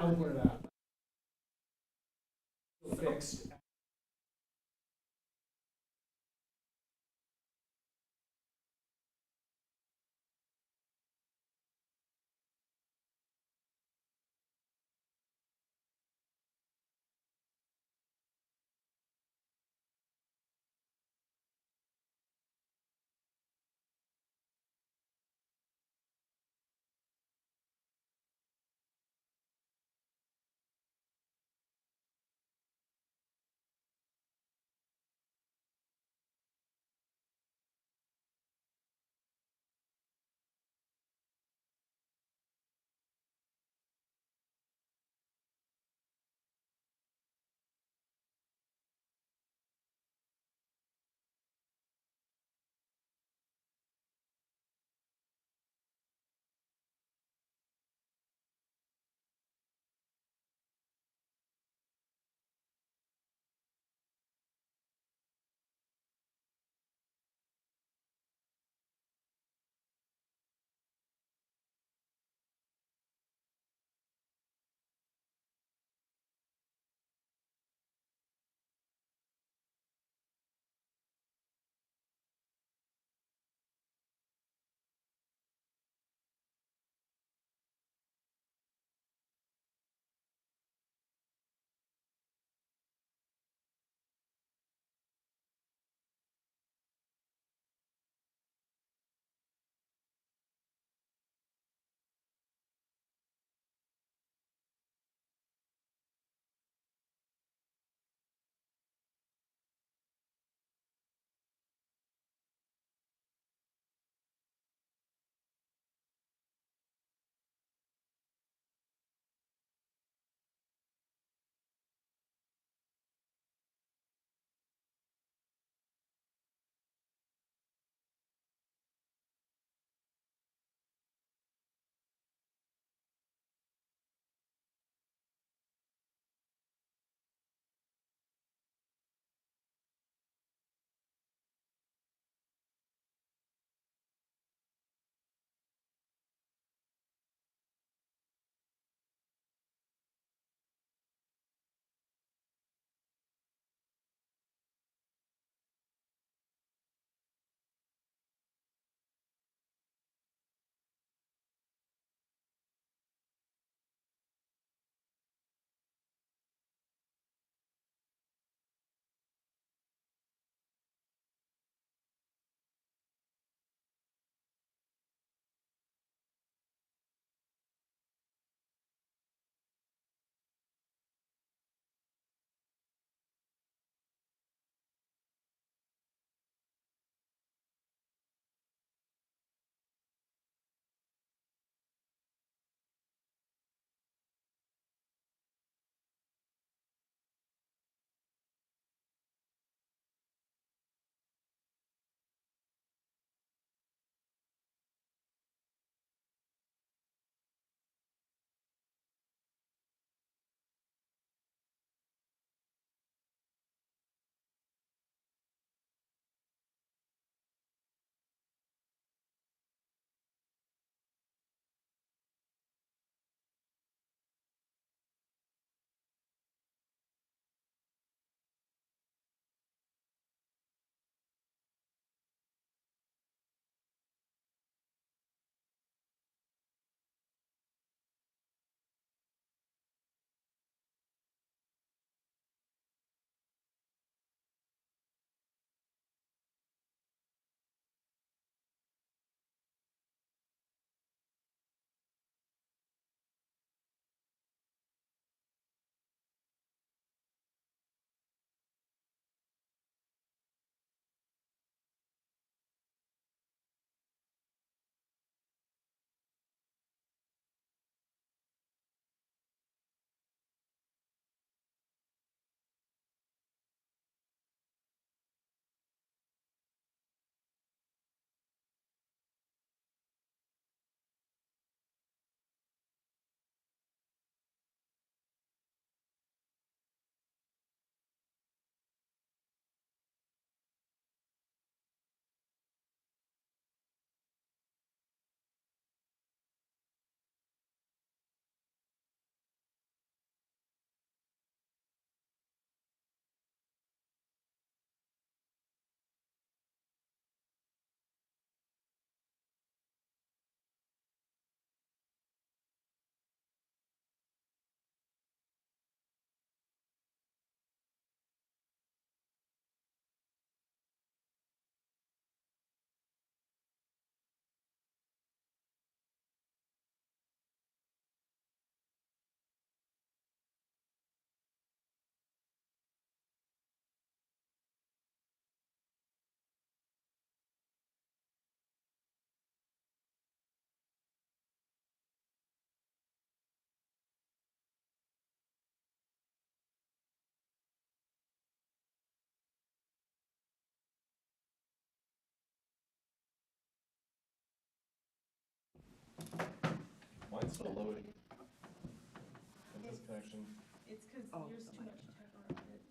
ancora fixed Mine's still loading. This connection. It's because there's too much tech around it.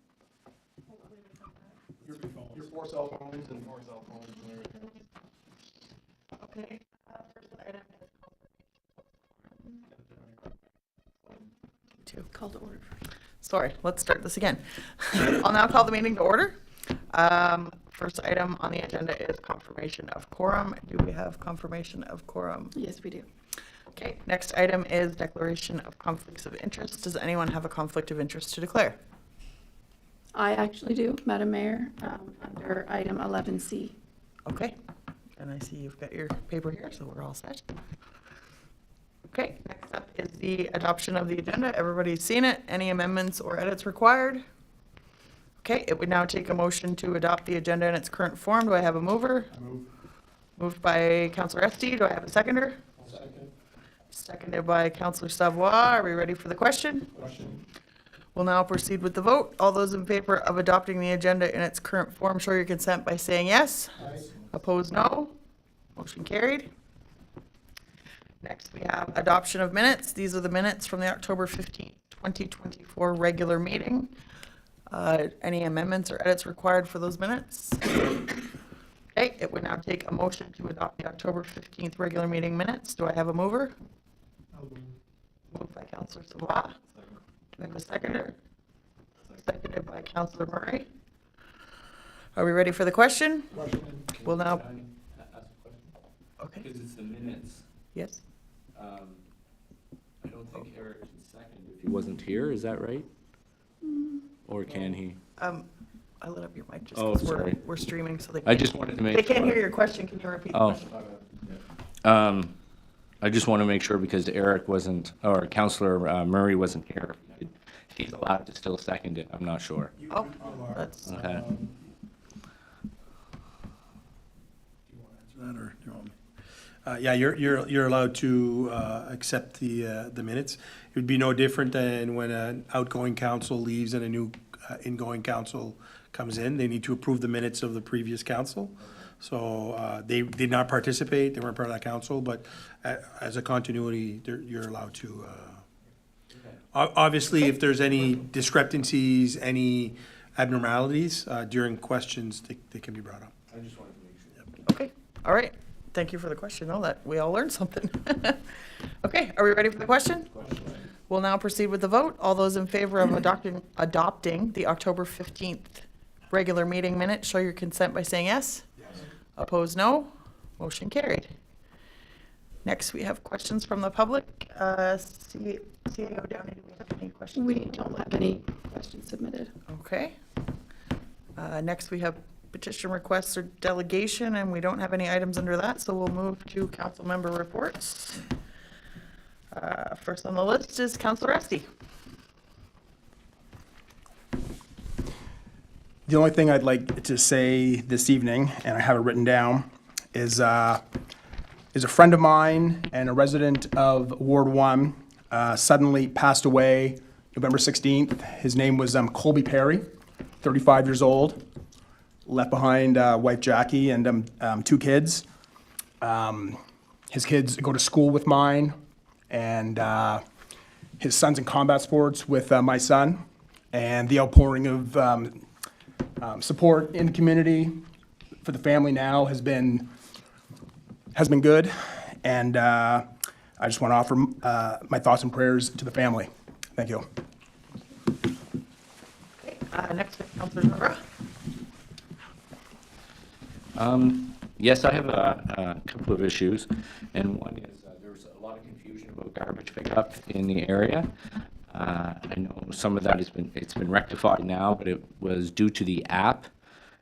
Hopefully it's like that. Your 4 cell phones and 4 cell phones and everything. Okay. First item is to call to order. Sorry, let's start this again. I'll now call the meeting to order. First item on the agenda is confirmation of quorum. Do we have confirmation of quorum? Yes, we do. Okay, next item is declaration of conflicts of interest. Does anyone have a conflict of interest to declare? I actually do, Madam Mayor, under item 11C. Okay, and I see you've got your paper here, so we're all set. Okay, next up is the adoption of the agenda. Everybody's seen it. Any amendments or edits required? Okay, it would now take a motion to adopt the agenda in its current form. Do I have a mover? I move. Moved by Councillor Esty. Do I have a seconder? Second. Seconded by Councillor Savoie. Are we ready for the question? Question. We'll now proceed with the vote. All those in favor of adopting the agenda in its current form, show your consent by saying yes. Aye. Opposed, no. Motion carried. Next, we have adoption of minutes. These are the minutes from the October 15th, 2024 regular meeting. Any amendments or edits required for those minutes? Okay, it would now take a motion to adopt the October 15th regular meeting minutes. Do I have a mover? Moved by Councillor Savoie. Do I have a seconder? Seconded by Councillor Murray. Are we ready for the question? Question. We'll now, Can I ask a question? okay, Because it's the minutes. yes. I don't think Eric can second if he wasn't here, is that right? Or can he? I lit up your mic just Oh, because sorry. we're streaming, so they I just wanted to make. they can't sure. hear your question. Can you repeat the Oh. question? I just want to make sure because Eric wasn't, or Councillor Murray wasn't here. If he's allowed to still second it, I'm not sure. Oh, that's, Okay. Do you want to answer that, or do you want me? Yeah, you're allowed to accept the minutes. It would be no different than when an outgoing council leaves and a new ingoing council comes in. They need to approve the minutes of the previous council. So they did not participate, they weren't part of that council, but as a continuity, you're allowed to. Obviously, if there's any discrepancies, any abnormalities during questions, they can be brought up. I just wanted to make sure. okay. All right. Thank you for the question. Know that we all learned something. Okay, are we ready for the question? We'll now proceed with the vote. All those in favor of adopting the October 15th regular meeting minutes, show your consent by saying yes. Yes. Opposed, no. Motion carried. Next, we have questions from the public. CAO Downey, do we have any questions? We don't have any questions submitted. Okay. Next, we have petition requests or delegation, and we don't have any items under that, so we'll move to council member reports. First on the list is Councillor Esty. The only thing I'd like to say this evening, and I have it written down, is a friend of mine and a resident of Ward 1 suddenly passed away November 16th. His name was Colby Perry, 35 years old. Left behind wife Jackie and 2 kids. His kids go to school with mine, and his son's in combat sports with my son. And the outpouring of support in the community for the family now has been good. And I just want to offer my thoughts and prayers to the family. Thank you. Okay, next is Councillor Nora. Yes, I have a couple of issues, and one is there's a lot of confusion about garbage pickup in the area. I know some of that it's been rectified now, but it was due to the app,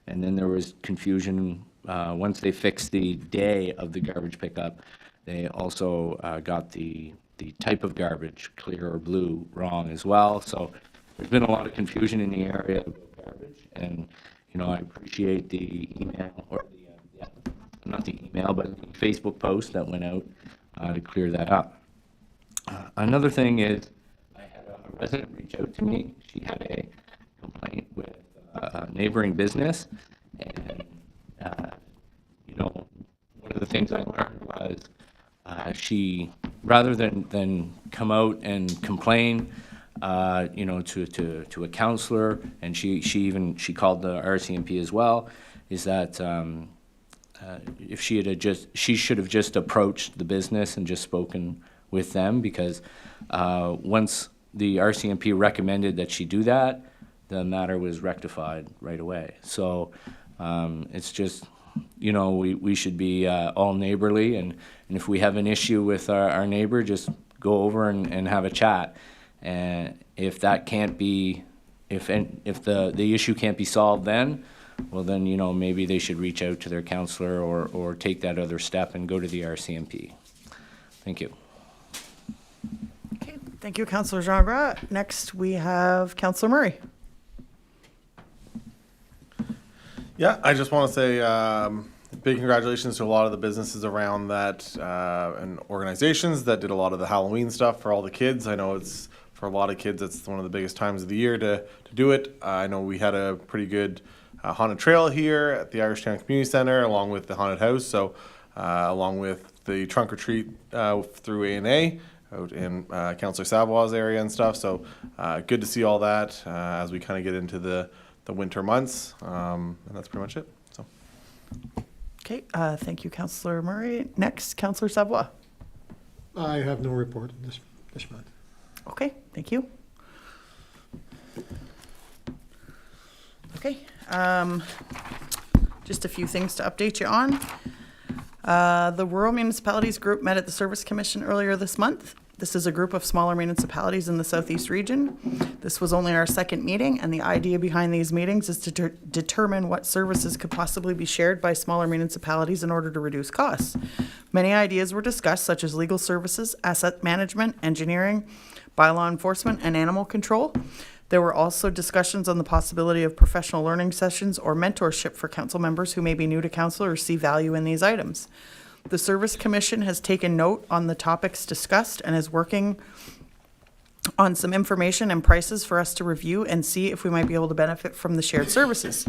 and then there was confusion once they fixed the day of the garbage pickup. They also got the type of garbage, clear or blue, wrong as well. So there's been a lot of confusion in the area about garbage, and I appreciate the email or not the email, but the Facebook post that went out to clear that up. Another thing is I had a resident reach out to me. She had a complaint with a neighboring business, and one of the things I learned was she rather than come out and complain, you know, to a counselor, and she called the RCMP as well, is that if she should have just approached the business and just spoken with them, because once the RCMP recommended that she do that, the matter was rectified right away. So it's just, you know, we should be all neighborly, and if we have an issue with our neighbor, just go over and have a chat. And if that can't be, if the issue can't be solved then, well then, you know, maybe they should reach out to their counselor or take that other step and go to the RCMP. Thank you. Okay, thank you, Councillor Jean. Next, we have Councillor Murray. Yeah, I just want to say big congratulations to a lot of the businesses around that and organizations that did a lot of the Halloween stuff for all the kids. I know it's, for a lot of kids, it's one of the biggest times of the year to do it. I know we had a pretty good haunted trail here at the Irish Town Community Center, along with the haunted house. So along with the trunk or treat through A&A out in Councillor Savoy's area and stuff. So good to see all that as we kind of get into the winter months, and that's pretty much it. So. Okay, thank you, Councillor Murray. Next, Councillor Savoy. I have no report this month. Okay, thank you. Okay, just a few things to update you on. The Rural Municipalities Group met at the Service Commission earlier this month. This is a group of smaller municipalities in the Southeast region. This was only our second meeting, and the idea behind these meetings is to determine what services could possibly be shared by smaller municipalities in order to reduce costs. Many ideas were discussed, such as legal services, asset management, engineering, bylaw enforcement, and animal control. There were also discussions on the possibility of professional learning sessions or mentorship for council members who may be new to council or see value in these items. The Service Commission has taken note on the topics discussed and is working on some information and prices for us to review and see if we might be able to benefit from the shared services.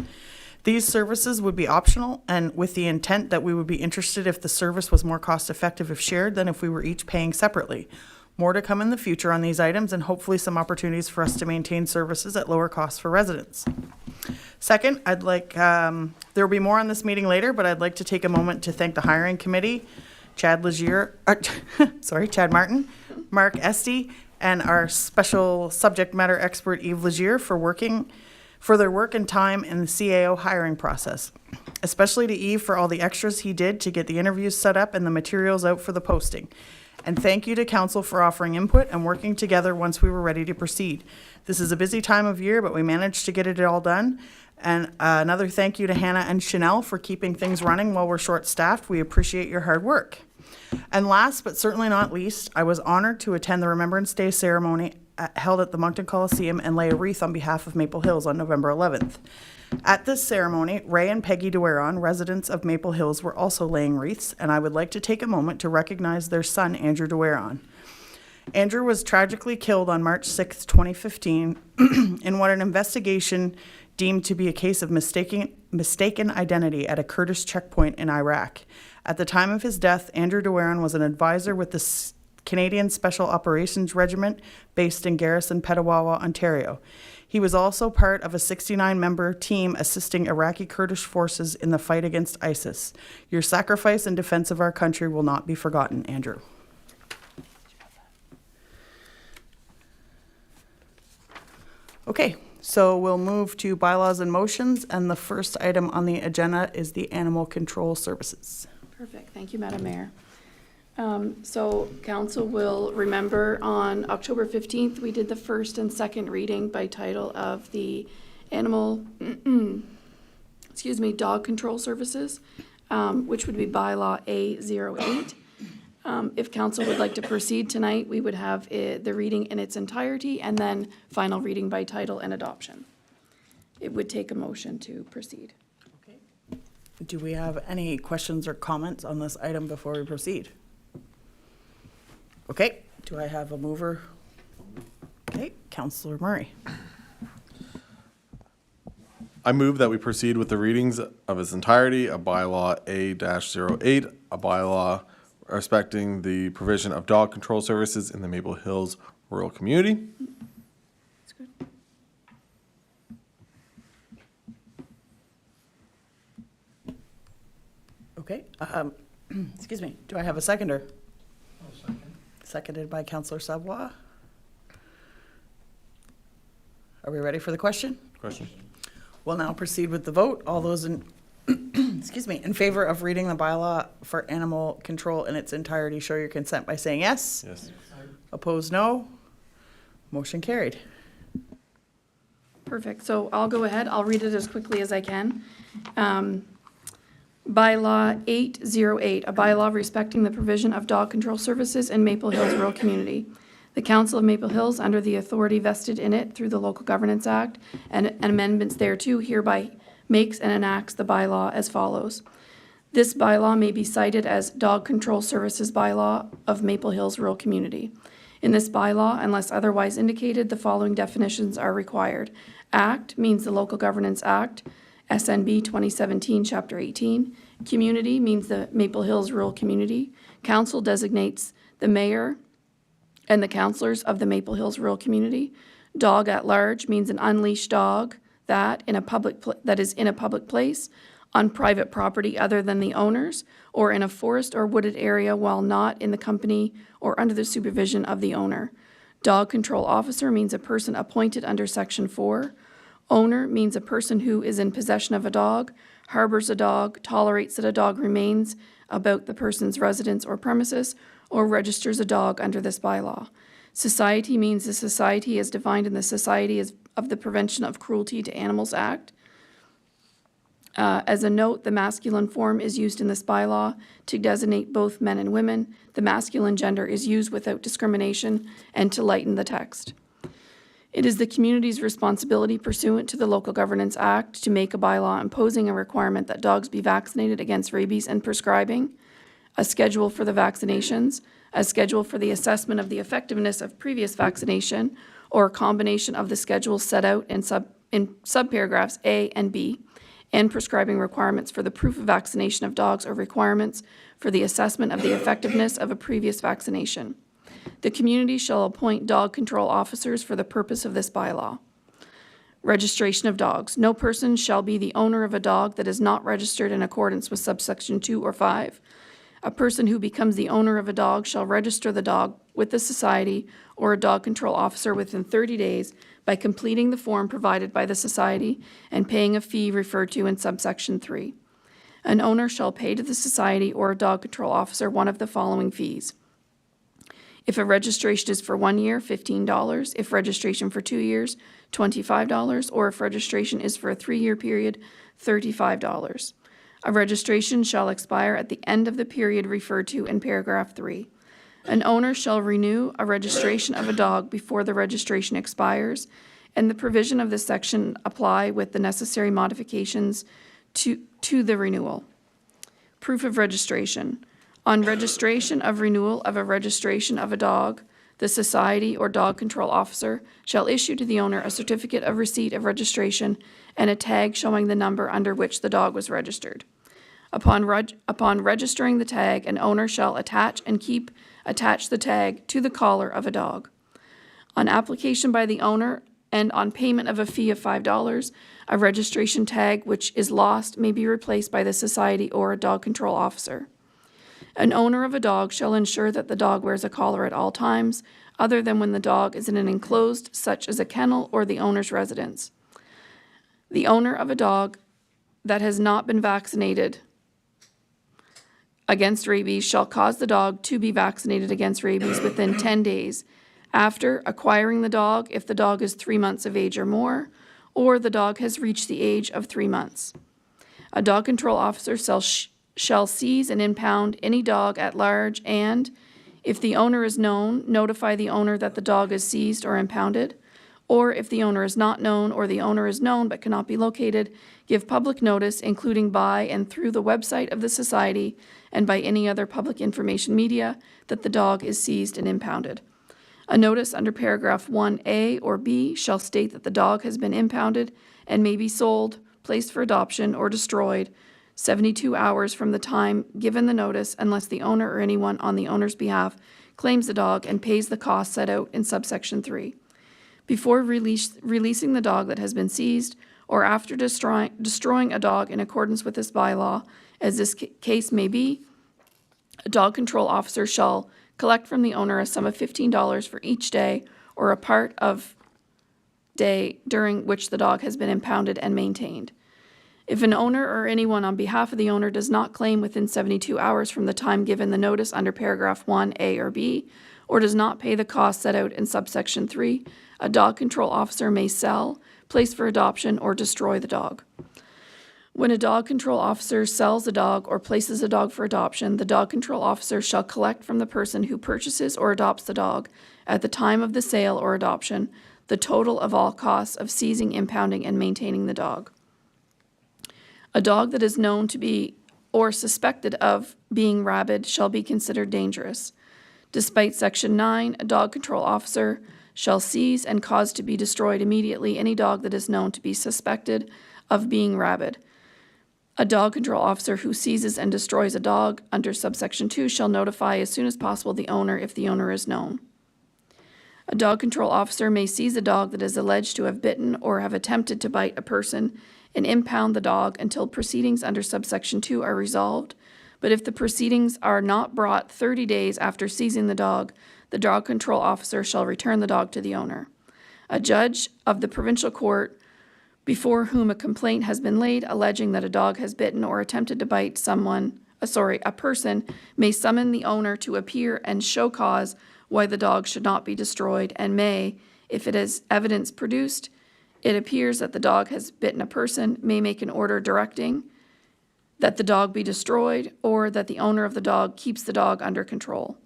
These services would be optional, and with the intent that we would be interested if the service was more cost effective if shared than if we were each paying separately. More to come in the future on these items, and hopefully some opportunities for us to maintain services at lower costs for residents. Second, I'd like, there will be more on this meeting later, but I'd like to take a moment to thank the hiring committee, Chad Martin, Mark Esty, and our special subject matter expert, Yves Legier, for their work and time in the CAO hiring process. Especially to Yves for all the extras he did to get the interviews set up and the materials out for the posting. And thank you to council for offering input and working together once we were ready to proceed. This is a busy time of year, but we managed to get it all done. And another thank you to Hannah and Chanel for keeping things running while we're short-staffed. We appreciate your hard work. And last, but certainly not least, I was honored to attend the Remembrance Day ceremony held at the Moncton Coliseum and lay a wreath on behalf of Maple Hills on November 11th. At this ceremony, Ray and Peggy DeWeron, residents of Maple Hills, were also laying wreaths, and I would like to take a moment to recognize their son, Andrew DeWeron. Andrew was tragically killed on March 6, 2015, in what an investigation deemed to be a case of mistaken identity at a Kurdish checkpoint in Iraq. At the time of his death, Andrew DeWeron was an advisor with the Canadian Special Operations Regiment based in Garrison, Petawawa, Ontario. He was also part of a 69-member team assisting Iraqi Kurdish forces in the fight against ISIS. Your sacrifice in defense of our country will not be forgotten, Andrew. Okay, so we'll move to bylaws and motions, and the first item on the agenda is the animal control services. Perfect. Thank you, Madam Mayor. So council will remember on October 15th, we did the first and second reading by title of the animal, dog control services, which would be bylaw A08. If council would like to proceed tonight, we would have the reading in its entirety and then final reading by title and adoption. It would take a motion to proceed. Okay. Do we have any questions or comments on this item before we proceed? Okay, do I have a mover? Okay, Councillor Murray. I move that we proceed with the readings of its entirety, a bylaw A-08, a bylaw respecting the provision of dog control services in the Maple Hills rural community. That's good. Okay, excuse me, do I have a seconder? Seconded by Counselor Savoy. Are we ready for the question? Question? We'll now proceed with the vote. All those in, excuse me, in favor of reading the bylaw for animal control in its entirety, show your consent by saying yes. Yes. Opposed, no. Motion carried. Perfect. So I'll go ahead. I'll read it as quickly as I can. Bylaw 808, a bylaw respecting the provision of dog control services in Maple Hills rural community. The Council of Maple Hills, under the authority vested in it through the Local Governance Act and amendments thereto, hereby makes and enacts the bylaw as follows. This bylaw may be cited as Dog Control Services Bylaw of Maple Hills Rural Community. In this bylaw, unless otherwise indicated, the following definitions are required. Act means the Local Governance Act, SNB 2017, Chapter 18. Community means the Maple Hills Rural Community. Council designates the mayor and the councilors of the Maple Hills Rural Community. Dog at large means an unleashed dog that is in a public place, on private property other than the owners, or in a forest or wooded area while not in the company or under the supervision of the owner. Dog control officer means a person appointed under Section 4. Owner means a person who is in possession of a dog, harbors a dog, tolerates that a dog remains about the person's residence or premises, or registers a dog under this bylaw. Society means the society as defined in the Society of the Prevention of Cruelty to Animals Act. As a note, the masculine form is used in this bylaw to designate both men and women. The masculine gender is used without discrimination and to lighten the text. It is the community's responsibility pursuant to the Local Governance Act to make a bylaw imposing a requirement that dogs be vaccinated against rabies and prescribing, a schedule for the vaccinations, a schedule for the assessment of the effectiveness of previous vaccination, or a combination of the schedules set out in subparagraphs A and B, and prescribing requirements for the proof of vaccination of dogs or requirements for the assessment of the effectiveness of a previous vaccination. The community shall appoint dog control officers for the purpose of this bylaw. Registration of dogs. No person shall be the owner of a dog that is not registered in accordance with subsection 2 or 5. A person who becomes the owner of a dog shall register the dog with the society or a dog control officer within 30 days by completing the form provided by the society and paying a fee referred to in subsection 3. An owner shall pay to the society or a dog control officer one of the following fees. If a registration is for 1 year, $15. If registration for 2 years, $25. Or if registration is for a 3-year period, $35. A registration shall expire at the end of the period referred to in paragraph 3. An owner shall renew a registration of a dog before the registration expires, and the provision of this section apply with the necessary modifications to the renewal. Proof of registration. On registration of renewal of a registration of a dog, the society or dog control officer shall issue to the owner a certificate of receipt of registration and a tag showing the number under which the dog was registered. Upon registering the tag, an owner shall attach the tag to the collar of a dog. On application by the owner and on payment of a fee of $5, a registration tag which is lost may be replaced by the society or a dog control officer. An owner of a dog shall ensure that the dog wears a collar at all times, other than when the dog is in an enclosed, such as a kennel or the owner's residence. The owner of a dog that has not been vaccinated against rabies shall cause the dog to be vaccinated against rabies within 10 days after acquiring the dog if the dog is 3 months of age or more, or the dog has reached the age of 3 months. A dog control officer shall seize and impound any dog at large and, if the owner is known, notify the owner that the dog is seized or impounded, or if the owner is not known or the owner is known but cannot be located, give public notice, including by and through the website of the society and by any other public information media, that the dog is seized and impounded. A notice under paragraph 1A or B shall state that the dog has been impounded and may be sold, placed for adoption, or destroyed, 72 hours from the time given the notice unless the owner or anyone on the owner's behalf claims the dog and pays the cost set out in subsection 3. Before releasing the dog that has been seized or after destroying a dog in accordance with this bylaw, as this case may be, a dog control officer shall collect from the owner a sum of $15 for each day or a part of day during which the dog has been impounded and maintained. If an owner or anyone on behalf of the owner does not claim within 72 hours from the time given the notice under paragraph 1A or B, or does not pay the cost set out in subsection 3, a dog control officer may sell, place for adoption, or destroy the dog. When a dog control officer sells a dog or places a dog for adoption, the dog control officer shall collect from the person who purchases or adopts the dog at the time of the sale or adoption the total of all costs of seizing, impounding, and maintaining the dog. A dog that is known to be or suspected of being rabid shall be considered dangerous. Despite Section 9, a dog control officer shall seize and cause to be destroyed immediately any dog that is known to be suspected of being rabid. A dog control officer who seizes and destroys a dog under subsection 2 shall notify as soon as possible the owner if the owner is known. A dog control officer may seize a dog that is alleged to have bitten or have attempted to bite a person and impound the dog until proceedings under subsection 2 are resolved. But if the proceedings are not brought 30 days after seizing the dog control officer shall return the dog to the owner. A judge of the provincial court before whom a complaint has been laid alleging that a dog has bitten or attempted to bite a person may summon the owner to appear and show cause why the dog should not be destroyed, and may, if it is evidence produced, it appears that the dog has bitten a person, may make an order directing that the dog be destroyed or that the owner of the dog keeps the dog under control.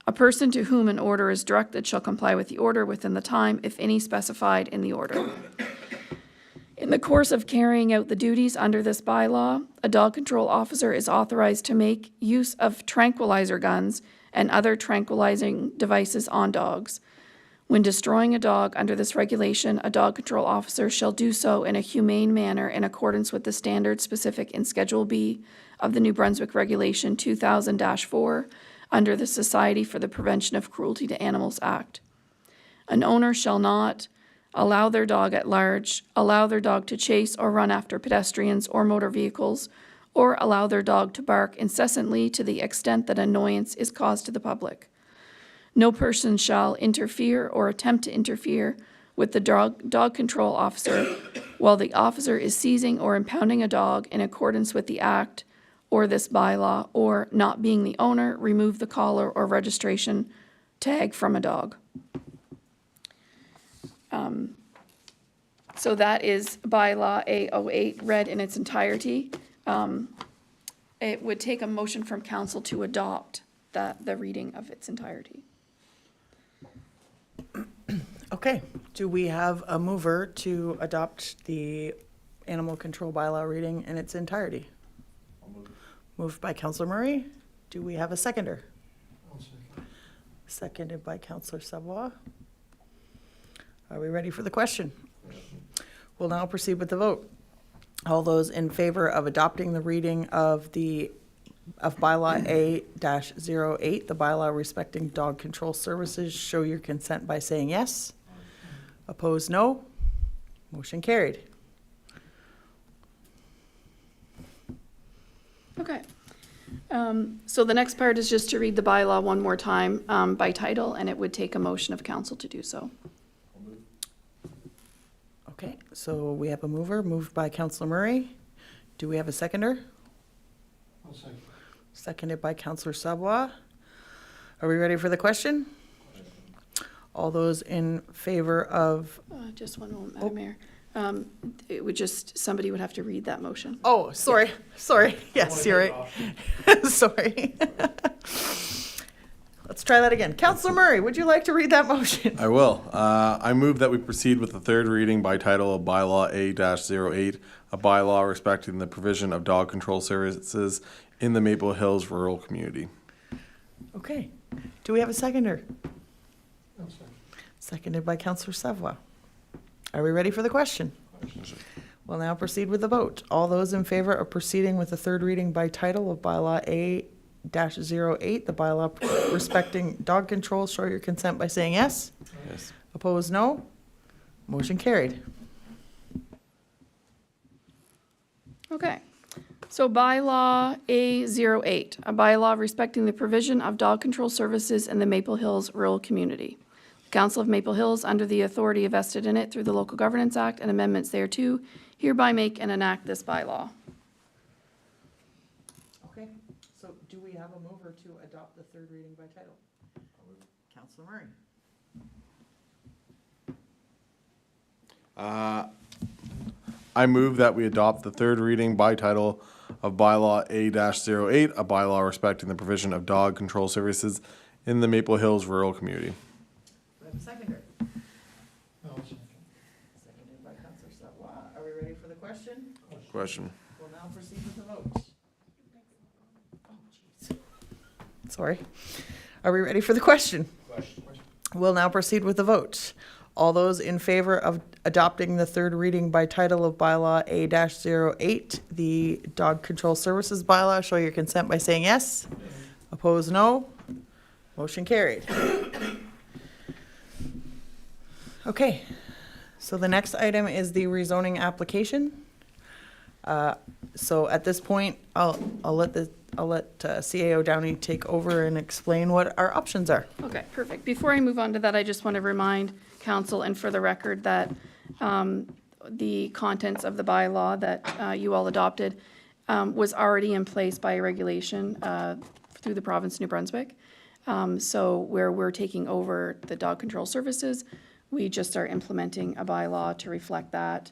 A person to whom an order is directed shall comply with the order within the time, if any, specified in the order. In the course of carrying out the duties under this bylaw, a dog control officer is authorized to make use of tranquilizer guns and other tranquilizing devices on dogs. When destroying a dog under this regulation, a dog control officer shall do so in a humane manner in accordance with the standards specific in Schedule B of the New Brunswick Regulation 2000-4 under the Society for the Prevention of Cruelty to Animals Act. An owner shall not allow their dog at large, allow their dog to chase or run after pedestrians or motor vehicles, or allow their dog to bark incessantly to the extent that annoyance is caused to the public. No person shall interfere or attempt to interfere with the dog control officer while the officer is seizing or impounding a dog in accordance with the Act or this bylaw, or, not being the owner, remove the collar or registration tag from a dog. So that is bylaw A08 read in its entirety. It would take a motion from council to adopt the reading of its entirety. Okay, do we have a mover to adopt the animal control bylaw reading in its entirety? Moved by Councillor Murray. Do we have a seconder? Seconded by Councillor Savoie. Are we ready for the question? We'll now proceed with the vote. All those in favor of adopting the reading of bylaw A-08, the bylaw respecting dog control services, show your consent by saying yes. Opposed, no. Motion carried. Okay. So the next part is just to read the bylaw one more time by title, and it would take a motion of council to do so. Okay, so we have a mover, moved by Councillor Murray. Do we have a seconder? I'll second. Seconded by Councillor Savoie. Are we ready for the question? All those in favor of, Just one moment, Madam Mayor. It would just, somebody would have to read that motion. oh, sorry, yes, you're right. Sorry. Let's try that again. Councillor Murray, would you like to read that motion? I will. I move that we proceed with the third reading by title of bylaw A-08, a bylaw respecting the provision of dog control services in the Maple Hills rural community. Okay, do we have a seconder? I'll second. Seconded by Councillor Savoie. Are we ready for the question? We'll now proceed with the vote. All those in favor of proceeding with the third reading by title of bylaw A-08, the bylaw respecting dog control, show your consent by saying yes. Yes. Opposed, no. Motion carried. Okay. So bylaw A08, a bylaw respecting the provision of dog control services in the Maple Hills rural community. The Council of Maple Hills, under the authority vested in it through the Local Governance Act and amendments thereto, hereby make and enact this bylaw. Okay, so do we have a mover to adopt the third reading by title? Councilor Murray. I move that we adopt the third reading by title of bylaw A-08, a bylaw respecting the provision of dog control services in the Maple Hills rural community. Do we have a seconder? I'll second. Seconded by Councilor Savoy. Are we ready for the question? Question. We'll now proceed with the vote. Oh, jeez. Sorry. Are we ready for the question? We'll now proceed with the vote. All those in favor of adopting the third reading by title of bylaw A-08, the dog control services bylaw, show your consent by saying yes. Opposed, no. Motion carried. Okay, so the next item is the rezoning application. So at this point, I'll let CAO Downey take over and explain what our options are. Okay, perfect. Before I move on to that, I just want to remind council and for the record that the contents of the bylaw that you all adopted was already in place by regulation through the province of New Brunswick. So where we're taking over the dog control services, we just are implementing a bylaw to reflect that.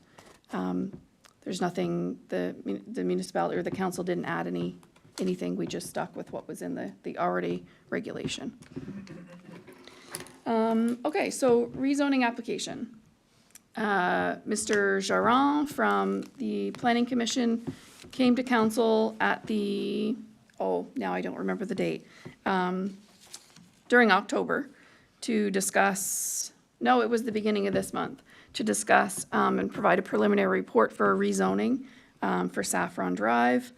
There's nothing, the municipality or the council didn't add anything. We just stuck with what was in the already regulation. Okay, so rezoning application. Mr. Jaran from the Planning Commission came to council at now I don't remember the date, during October to discuss, no, it was the beginning of this month, to discuss and provide a preliminary report for a rezoning for Saffron Drive.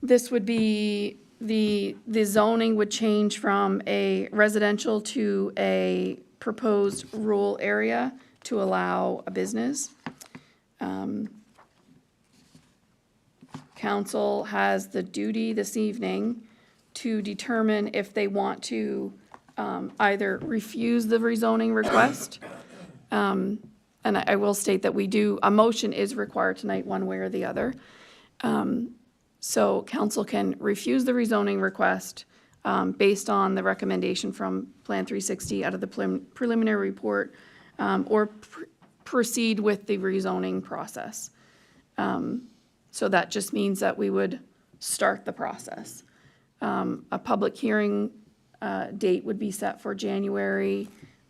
This would be, the zoning would change from a residential to a proposed rural area to allow a business. Council has the duty this evening to determine if they want to either refuse the rezoning request. And I will state that a motion is required tonight, one way or the other. So council can refuse the rezoning request based on the recommendation from Plan 360 out of the preliminary report, or proceed with the rezoning process. So that just means that we would start the process. A public hearing date would be set for January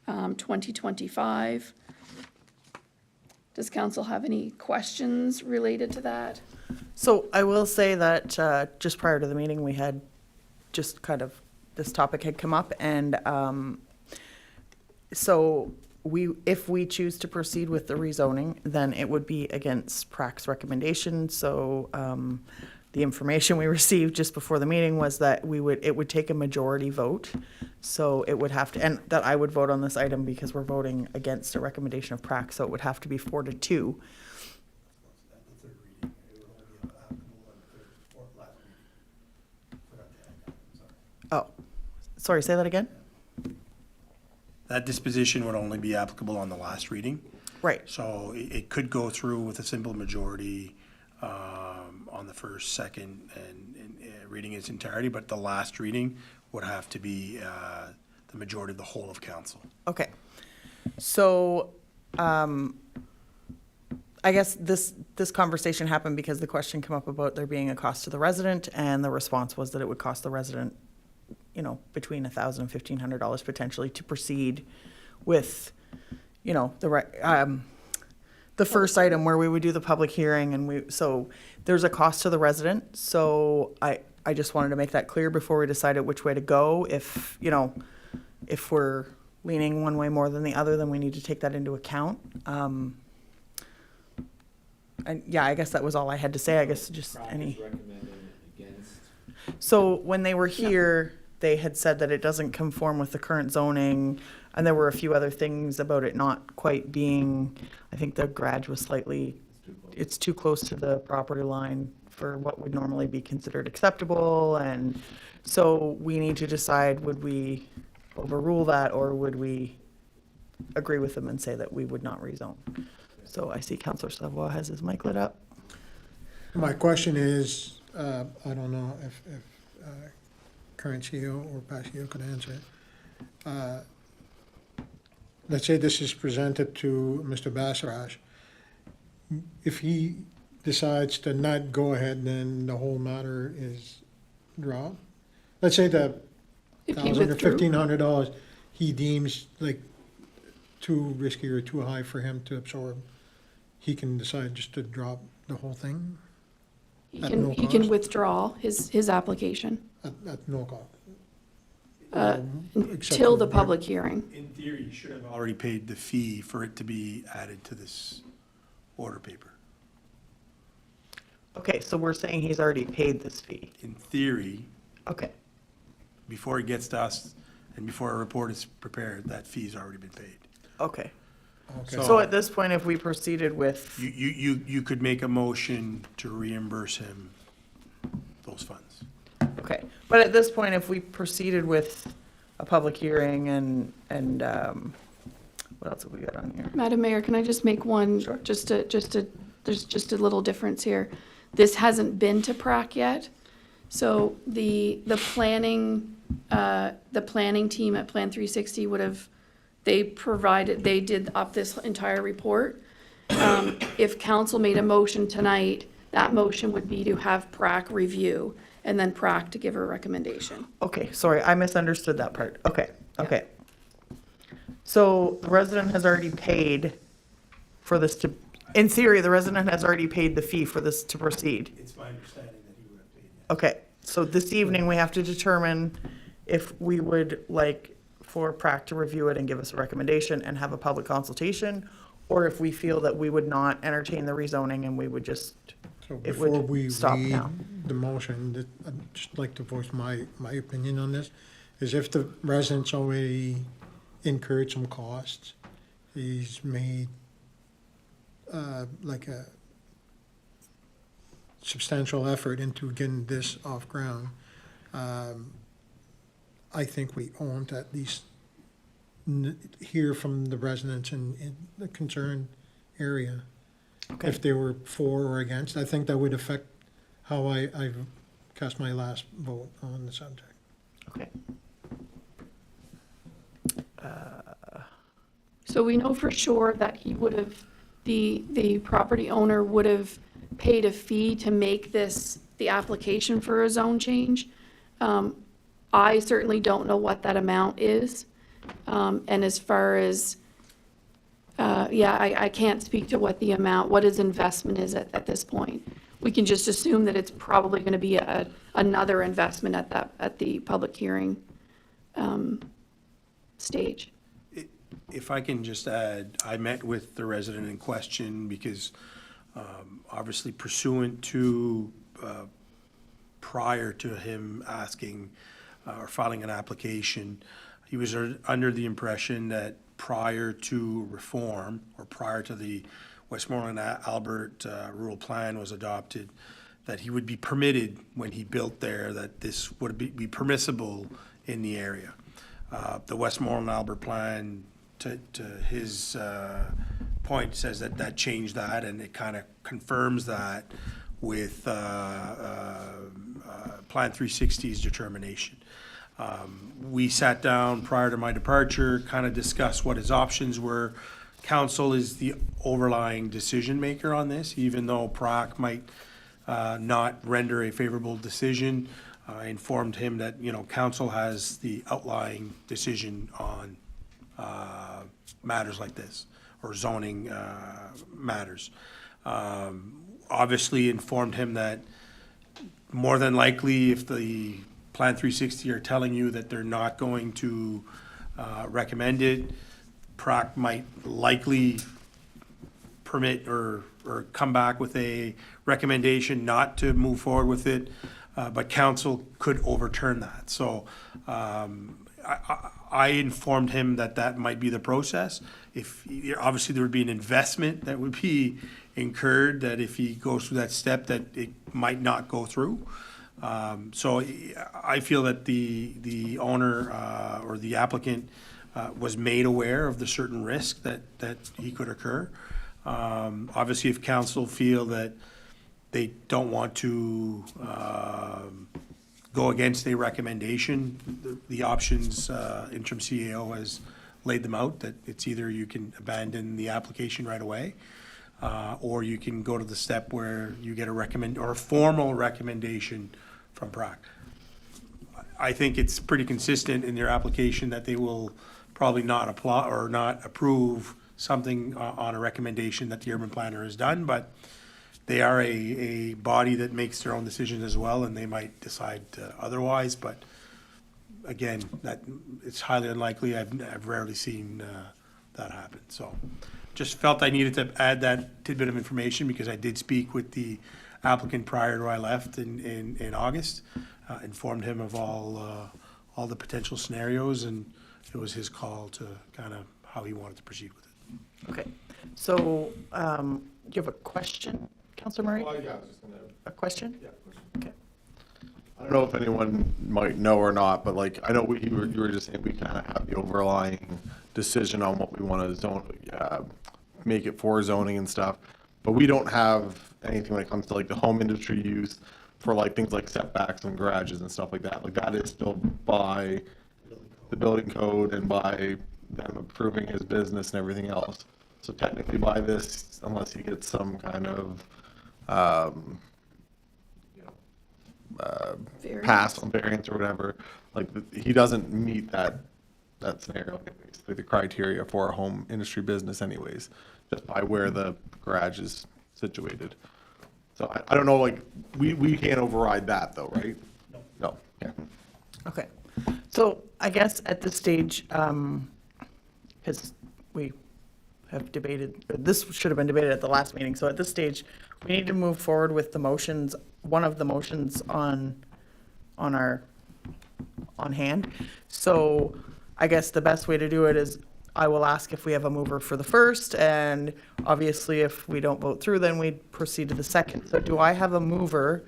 2025. Does council have any questions related to that? So I will say that just prior to the meeting, we had just kind of, this topic had come up, and so if we choose to proceed with the rezoning, then it would be against PRAC's recommendation. So the information we received just before the meeting was that it would take a majority vote. So it would have to, and that I would vote on this item because we're voting against a recommendation of PRAC, so it would have to be 4-2. Oh, sorry, say that again? That disposition would only be applicable on the last reading. Right. So it could go through with a simple majority on the first, second, and reading in its entirety, but the last reading would have to be the majority of the whole of council. Okay. So I guess this conversation happened because the question came up about there being a cost to the resident, and the response was that it would cost the resident, between $1,000 and $1,500 potentially to proceed with, the first item where we would do the public hearing, and so there's a cost to the resident. So I just wanted to make that clear before we decided which way to go. If we're leaning one way more than the other, then we need to take that into account. And yeah, I guess that was all I had to say. I guess just any. recommending against. So when they were here, they had said that it doesn't conform with the current zoning, and there were a few other things about it not quite being, I think the garage was slightly, it's too close to the property line for what would normally be considered acceptable, and so we need to decide, would we overrule that, or would we agree with them and say that we would not rezone? So I see Councillor Savoy has his mic lit up. My question is, I don't know if current CEO or past CEO could answer it. Let's say this is presented to Mr. Basarash. If he decides to not go ahead, then the whole matter is dropped. Let's say the If he $1,000 or withdrew. $1,500 he deems like too risky or too high for him to absorb, he can decide just to drop the whole thing He At can, no he can cost? withdraw his application at no cost. Except till for the public hearing. In theory, you should have already paid the fee for it to be added to this order paper. Okay, so we're saying he's already paid this fee. In theory, Okay, before it gets to us and before a report is prepared, that fee's already been paid. okay. Okay. So at this point, if we proceeded with, You could make a motion to reimburse him those funds. okay, but at this point, if we proceeded with a public hearing and, what else have we got on here? Madam Mayor, can I just make one, Sure. there's just a little difference here. This hasn't been to PrAC yet, so the planning team at Plan 360 would have, they did up this entire report. If council made a motion tonight, that motion would be to have PrAC review, and then PrAC to give a recommendation. Okay, sorry, I misunderstood that part. Okay, okay. So the resident has already paid for this to, in theory, the resident has already paid the fee for this to proceed. It's my understanding that he would have paid that. Okay, so this evening, we have to determine if we would like for PrAC to review it and give us a recommendation and have a public consultation, or if we feel that we would not entertain the rezoning and we would just, So it would before we stop read now. the motion, I'd just like to voice my opinion on this, is if the resident's already incurred some costs, he's made like a substantial effort into getting this off ground, I think we own to at least hear from the residents in the concerned area. Okay. If they were for or against, I think that would affect how I cast my last vote on the subject. Okay. So we know for sure that he would have, the property owner would have paid a fee to make this, the application for a zone change. I certainly don't know what that amount is. And as far as, I can't speak to what the amount, what his investment is at this point. We can just assume that it's probably going to be another investment at the public hearing stage. If I can just add, I met with the resident in question because obviously pursuant to, prior to him asking or filing an application, he was under the impression that prior to reform or prior to the Westmoreland Albert rural plan was adopted, that he would be permitted when he built there, that this would be permissible in the area. The Westmoreland Albert plan, to his point, says that changed that, and it kind of confirms that with Plan 360's determination. We sat down prior to my departure, kind of discussed what his options were. Council is the overlying decision maker on this, even though PrAC might not render a favorable decision. I informed him that, council has the outlying decision on matters like this, or zoning matters. Obviously informed him that more than likely, if the Plan 360 are telling you that they're not going to recommend it, PrAC might likely permit or or come back with a recommendation not to move forward with it, but council could overturn that. So I informed him that that might be the process. If, obviously, there would be an investment that would be incurred, that if he goes through that step, that it might not go through. So I feel that the owner or the applicant was made aware of the certain risk that he could occur. Obviously, if council feel that they don't want to go against a recommendation, the options, interim CEO has laid them out, that it's either you can abandon the application right away, or you can go to the step where you get a formal recommendation from PRAC. I think it's pretty consistent in their application that they will probably not apply or not approve something on a recommendation that the urban planner has done, but they are a body that makes their own decisions as well, and they might decide otherwise, but again, that, it's highly unlikely. I've rarely seen that happen, so just felt I needed to add that tidbit of information because I did speak with the applicant prior to I left in August, informed him of all the potential scenarios, and it was his call to kind of how he wanted to proceed with it. Okay, so, do you have a question, Councillor Murray? yeah, I was just gonna, A question? yeah. Okay. I don't know if anyone might know or not, but like, I know you were just saying we kind of have the overlying decision on what we want to zone, make it for zoning and stuff, but we don't have anything when it comes to like the home industry use for like things like setbacks and garages and stuff like that. Like that is still by the building code and by them approving his business and everything else. So technically by this, unless he gets some kind of, Variance. pass on variance or whatever, like he doesn't meet that scenario, basically the criteria for a home industry business anyways, just by where the garage is situated. So I don't know, like, we can't override that though, right? No. Yeah. Okay, so I guess at this stage, because we have debated, this should have been debated at the last meeting, so at this stage, we need to move forward with the motions, one of the motions on hand. So I guess the best way to do it is I will ask if we have a mover for the first, and obviously if we don't vote through, then we proceed to the second. So do I have a mover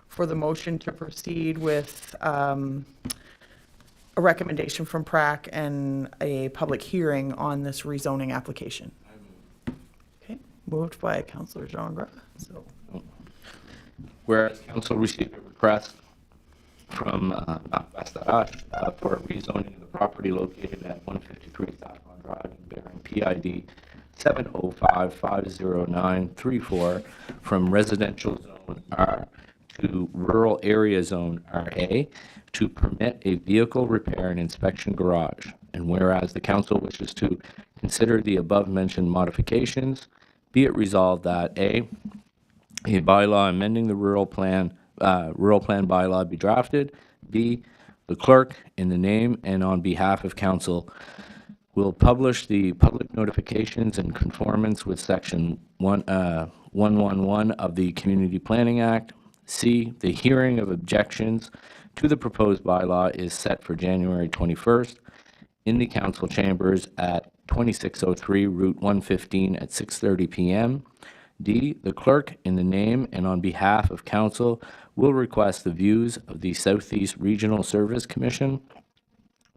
for the motion to proceed with a recommendation from PRAC and a public hearing on this rezoning application? Okay, moved by Councillor Jean Gras. So, Whereas council received a request from Bastarache for rezoning of the property located at 153 Saffron Drive, bearing PID 705-50934 from residential zone R to rural area zone RA to permit a vehicle repair and inspection garage. And whereas the council wishes to consider the above-mentioned modifications, be it resolved that A bylaw amending the rural plan bylaw be drafted. B, the clerk, in the name and on behalf of council, will publish the public notifications in conformance with section 111 of the Community Planning Act. C, the hearing of objections to the proposed bylaw is set for January 21st in the council chambers at 2603 Route 115 at 6:30 p.m. D, the clerk, in the name and on behalf of council, will request the views of the Southeast Regional Service Commission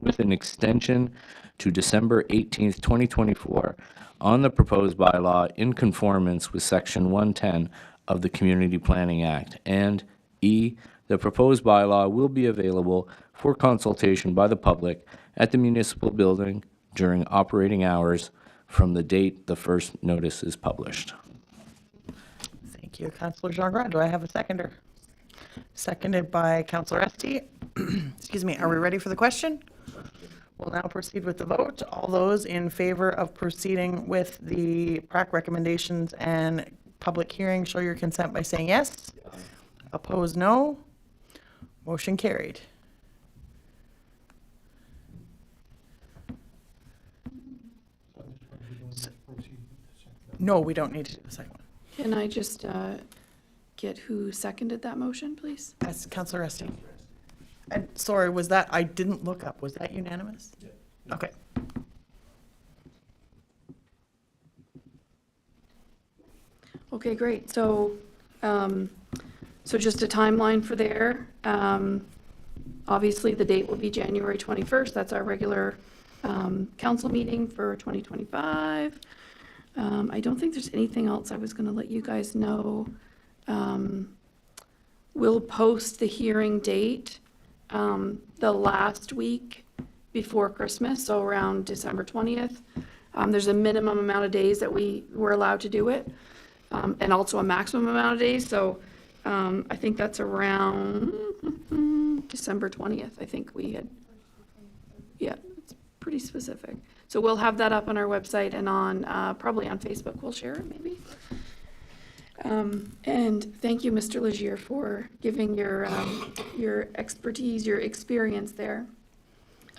with an extension to December 18th, 2024 on the proposed bylaw in conformance with Section 110 of the Community Planning Act. And E, the proposed bylaw will be available for consultation by the public at the municipal building during operating hours from the date the first notice is published. thank you, Councillor Jean Gras. Do I have a seconder? Seconded by Councillor Esty. Excuse me, are we ready for the question? We'll now proceed with the vote. All those in favor of proceeding with the PRAC recommendations and public hearing, show your consent by saying yes. Opposed, no. Motion carried. No, we don't need to do the second one. Can I just get who seconded that motion, please? Yes, Councillor Esty. And sorry, was that, I didn't look up, was that unanimous? Yeah. Okay. Okay, great. So, so just a timeline for there. Obviously, the date will be January 21st. That's our regular council meeting for 2025. I don't think there's anything else I was going to let you guys know. We'll post the hearing date the last week before Christmas, so around December 20th. There's a minimum amount of days that we're allowed to do it, and also a maximum amount of days. So I think that's around December 20th. I think we had, yeah, it's pretty specific. So we'll have that up on our website and on, probably on Facebook. We'll share it maybe. And thank you, Mr. Legier, for giving your expertise, your experience there.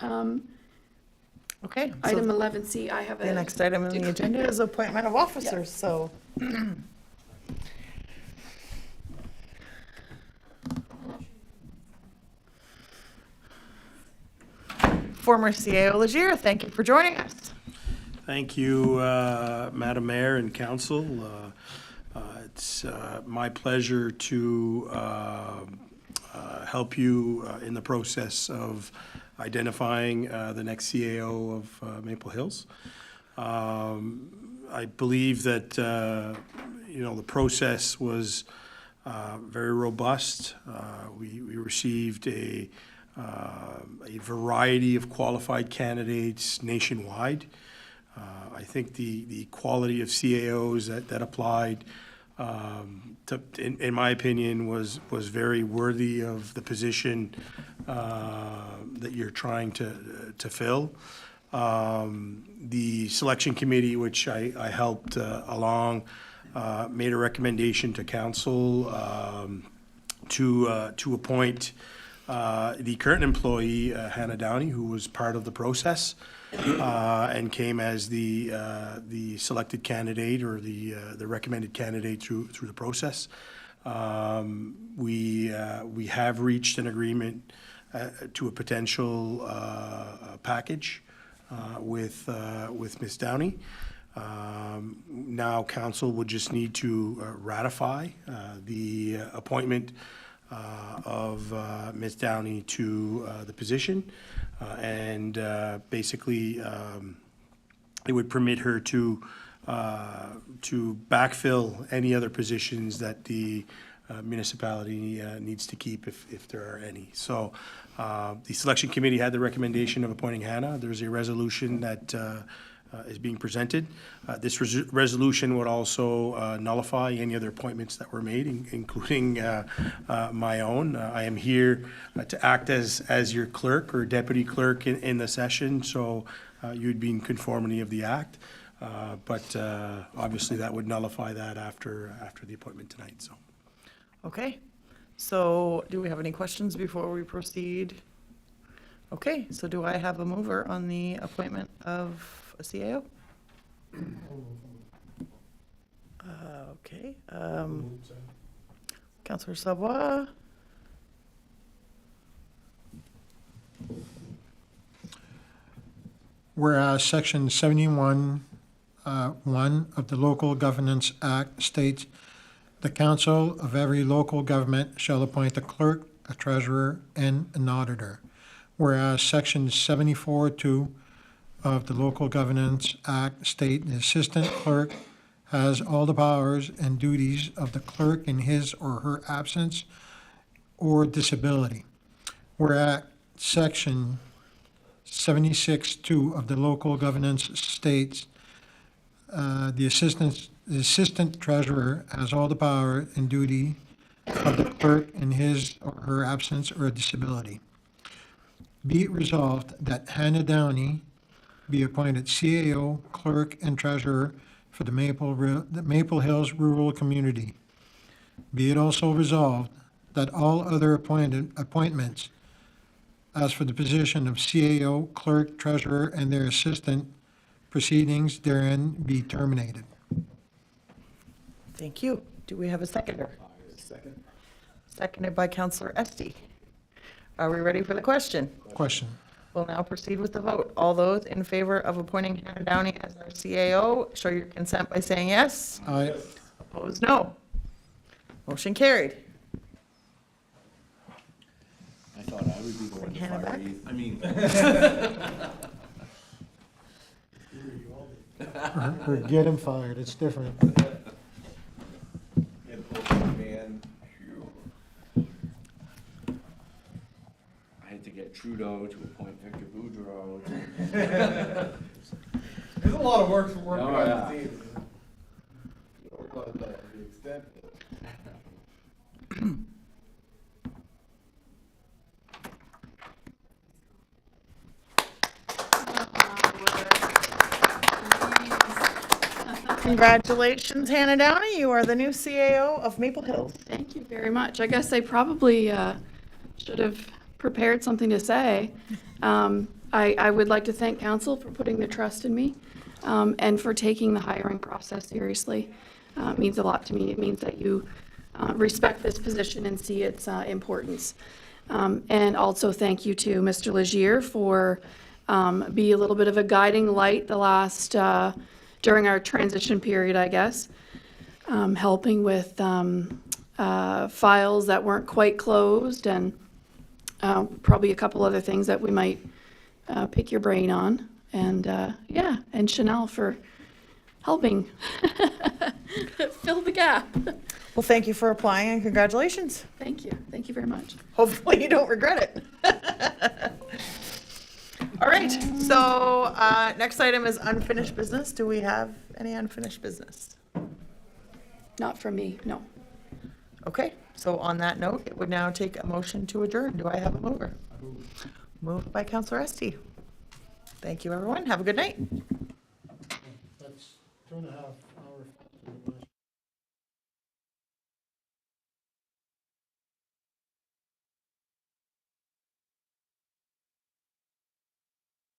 Okay. Item So 11C, I have the a, next item on the agenda is appointment of officers, so. Former CAO Legier, thank you for joining us. Thank you, Madam Mayor and Council. It's my pleasure to help you in the process of identifying the next CAO of Maple Hills. I believe that, the process was very robust. We received a variety of qualified candidates nationwide. I think the quality of CAOs that applied, in my opinion, was very worthy of the position that you're trying to fill. The selection committee, which I helped along, made a recommendation to council to appoint the current employee, Hannah Downey, who was part of the process and came as the selected candidate or the recommended candidate through the process. We have reached an agreement to a potential package with Ms. Downey. Now council would just need to ratify the appointment of Ms. Downey to the position, and basically it would permit her to backfill any other positions that the municipality needs to keep if there are any. So the selection committee had the recommendation of appointing Hannah. There's a resolution that is being presented. This resolution would also nullify any other appointments that were made, including my own. I am here to act as your clerk or deputy clerk in the session, so you'd be in conformity of the act. But obviously that would nullify that after the appointment tonight, so. Okay, so do we have any questions before we proceed? Okay, so do I have a mover on the appointment of a CAO? Okay, Councillor Savoie. Whereas Section 71, 1 of the Local Governance Act states, "The council of every local government shall appoint a clerk, a treasurer, and an auditor." Whereas Section 74-2 of the Local Governance Act state, "The assistant clerk has all the powers and duties of the clerk in his or her absence or disability." Whereas Section 76-2 of the Local Governance states, the assistant treasurer has all the power and duty of the clerk in his or her absence or disability. Be it resolved that Hannah Downey be appointed CAO, clerk, and treasurer for the Maple Hills rural community. Be it also resolved that all other appointments as for the position of CAO, clerk, treasurer, and their assistant proceedings therein be terminated. Thank you. Do we have a seconder? Second. Seconded by Counselor Esti. Are we ready for the question? Question. We'll now proceed with the vote. All those in favor of appointing Hannah Downey as our CAO, show your consent by saying yes. Aye. Opposed, no. Motion carried. I thought I would be the one to Hannah fire back? you. I mean, Or get him fired, it's different. I had to get Trudeau to appoint Victor Boudreau. There's a lot of work from working Oh, behind yeah. the scenes. You don't realize that, the extent. Congratulations, Hannah Downey. You are the new CAO of Maple Hills. Thank you very much. I guess I probably should have prepared something to say. I would like to thank council for putting the trust in me and for taking the hiring process seriously. It means a lot to me. It means that you respect this position and see its importance. And also thank you to Mr. Legier for be a little bit of a guiding light the last, during our transition period, I guess, helping with files that weren't quite closed and probably a couple other things that we might pick your brain on. And yeah, and Chanel for helping fill the gap. Well, thank you for applying and congratulations. Thank you. Thank you very much. Hopefully you don't regret it. All right, so next item is unfinished business. Do we have any unfinished business? Not from me, no. Okay, so on that note, it would now take a motion to adjourn. Do I have a mover? Moved by Counselor Esti. Thank you, everyone. Have a good night.